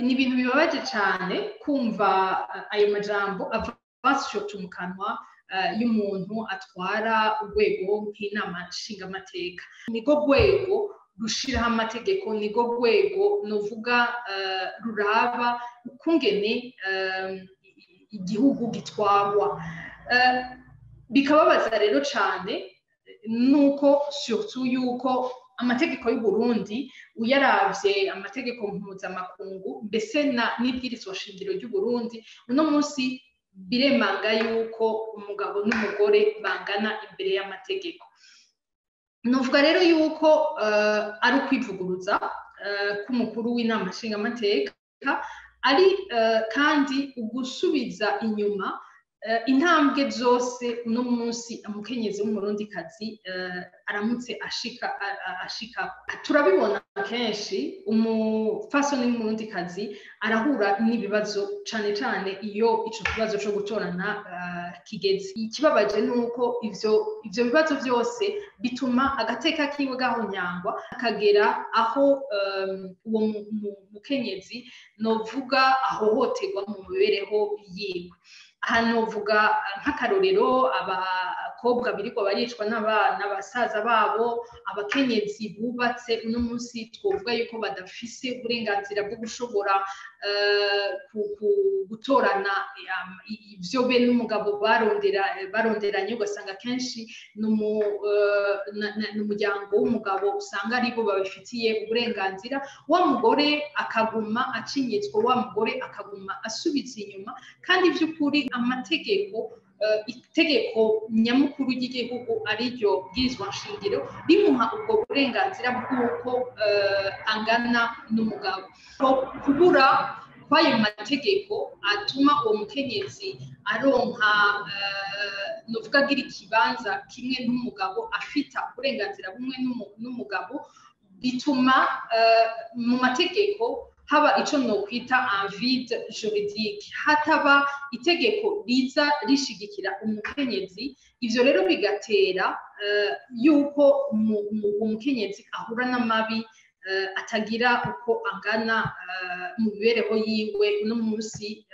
ni ibintu bibabaje cyane kumva ayo majambo ava mu kanwa y'umuntu atwara urwego nk'inama nshingamateka. Nirwo rwego rushiraho amategeko, nirwo rwego novuga ruraba ukungene igihugu gitwarwa. Bikababaza rero cyane nuko surtout yuko amategeko y'u Burundi uyaravye amategeko mpuzamakungu mbese n'ibwirizwa shingiro ry'u Burundi uno munsi biremanga yuko umugabo n'umugore bangana imbere y'amategeko. Novuga rero yuko ari ukwivuguruza k'umukuru w'inama nshingamateka, ari kandi ugusubiza inyuma intambwe zose uno munsi umukenyezi w'umurundikazi aramutse ashika. Turabibona kenshi umufasoni w'umurundikazi arahura n'ibibazo cane cane iyo ico kibazo co gutorana kigeze. Ikibabaje nuko ivyo bibazo byose bituma agateka kiwe gahonyangwa akagera aho uwo mukenyezi novuga ahohoterwa mu mibereho yiwe. Hano vuga nk'akarorero abakobwa biriko baricwa n'abasaza babo, abakenyezi bubatse uno munsi twovuga yuko badafise uburenganzira bwo gushobora gutorana ivyo be n'umugabo baronderanye, ugasanga kenshi n'umuryango w'umugabo usanga aribo babifitiye uburenganzira, wa mugore akaguma acinyitswe, wa mugore akaguma asubiza inyuma. Kandi by'ukuri amategeko itegeko nyamukuru ry'igihugu ariryo bwirizwa nshingiro rimuha ubwo burenganzira bw'uko angana n'umugabo. Kubura kw'ayo mategeko atuma uwo mukenyezi aronka novuga agira ikibanza kimwe n'umugabo, afita uburenganzira bumwe n'umugabo, bituma mu mategeko haba ico nokwita un vide juridique, hataba itegeko riza rishigikira umukenyezi. Ivyo rero bigatera yuko umukenyezi ahura n'amabi atagira uko angana mu mibereho yiwe. Uno munsi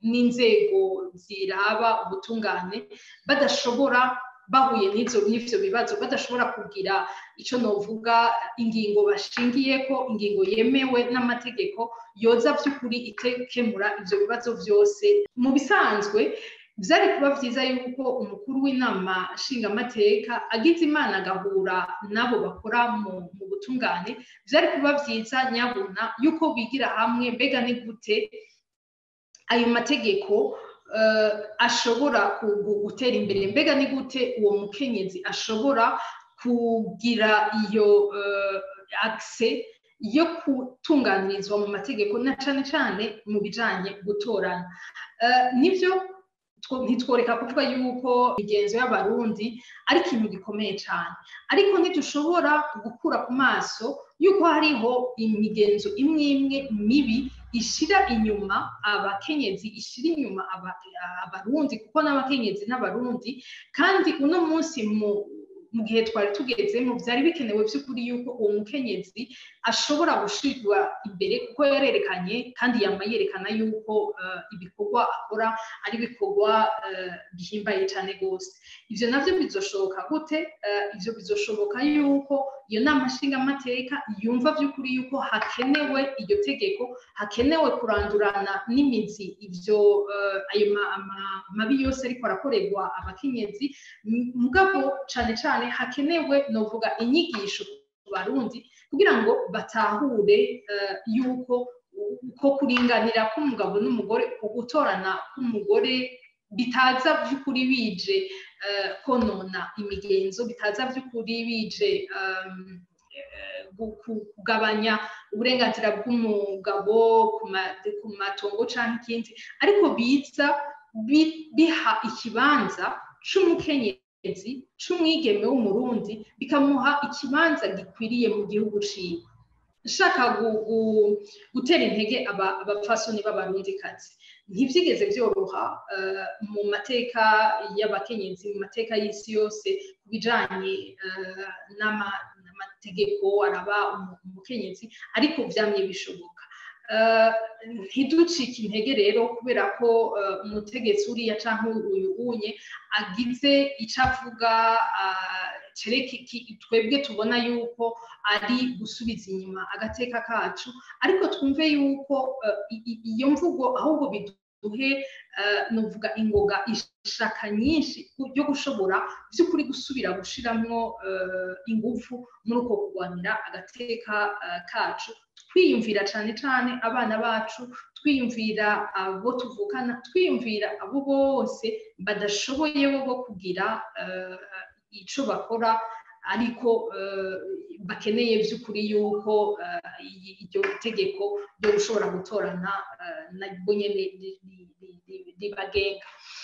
n'inzego ziraba ubutungane badashobora, bahuye n'ivyo bibazo, badashobora kugira ico novuga ingingo bashingiyeko, ingingo yemewe n'amategeko yoza vy'ukuri ikemura ivyo bibazo vyose. Mu bisanzwe vyari kuba vyiza yuko umukuru w'inama nshingamateka agize imana agahura nabo bakora mu butungane, vyari kuba vyiza nyabuna yuko bigira hamwe mbega ni gute ayo mategeko ashobora gutera imbere, mbega ni gute uwo mukenyezi ashobora kugira iyo accès yo gutunganirizwa mu mategeko, na cane cane mu bijanye gutorana. Nivyo ntitworeka kuvuga yuko imigenzo y'abarundi ari ikintu gikomeye cyane, ariko ntidushobora gukura ku maso yuko hariho imigenzo imwe imwe mibi ishira inyuma abakenyezi, ishira inyuma abarundi, kuko n'abakenyezi n'abarundi. Kandi uno munsi mu gihe twari tugezemo byari bikenewe by'ukuri yuko uwo mukenyezi ashobora gushirwa imbere, kuko yarerekanye kandi yama yerekana yuko ibikorwa akora ari ibikorwa bihimbaye cyane gose. Ivyo navyo bizoshoboka gute? Ivyo bizoshoboka yuko iyo nama nshingamateka yumva by'ukuri yuko hakenewe iryo tegeko, hakenewe kurandurana n'imizi ivyo ayo mabi yose ariko arakorerwa abakenyezi. Mugabo cane cane hakenewe novuga inyigisho ku Barundi kugira ngo batahure yuko uko kuringanira k'umugabo n'umugore, gutorana k'umugore bitaza by'ukuri bije konona imigenzo, bitaza by'ukuri bije kugabanya uburenganzira bw'umugabo ku matongo canke ikindi, ariko biza biha ikibanza c'umukenyezi, c'umwigeme w'umurundi, bikamuha ikibanza gikwiriye mu gihugu ciwe. Nshaka gutera intege abapfasoni b'abarundikazi, ntivyigeze vyoroha mu mateka y'abakenyezi, mu mateka y'isi yose ku bijanye n'amategeko araba umukenyezi, ariko vyamye bishoboka. ntiducike intege rero kubera ko umutegetsi uriya cyangwa uyu unye agize icyo avuga twebwe tubona yuko ari gusubiza inyuma agateka kacu, ariko twumve yuko iyo mvugo ahubwo biduhe nuvuga ingoga ishaka nyinshi yo gushobora by'ukuri gusubira gushiramwo ingufu muri uko kurwanira agateka kacu, twiyumvira cyane cyane abana bacu, twiyumvira abo tuvukana, twiyumvira abo bose badashoboye bo kugira icyo bakora ariko bakeneye by'ukuri yuko iryo tegeko ryo gushobora gutorana nabwo nyene ribagenga.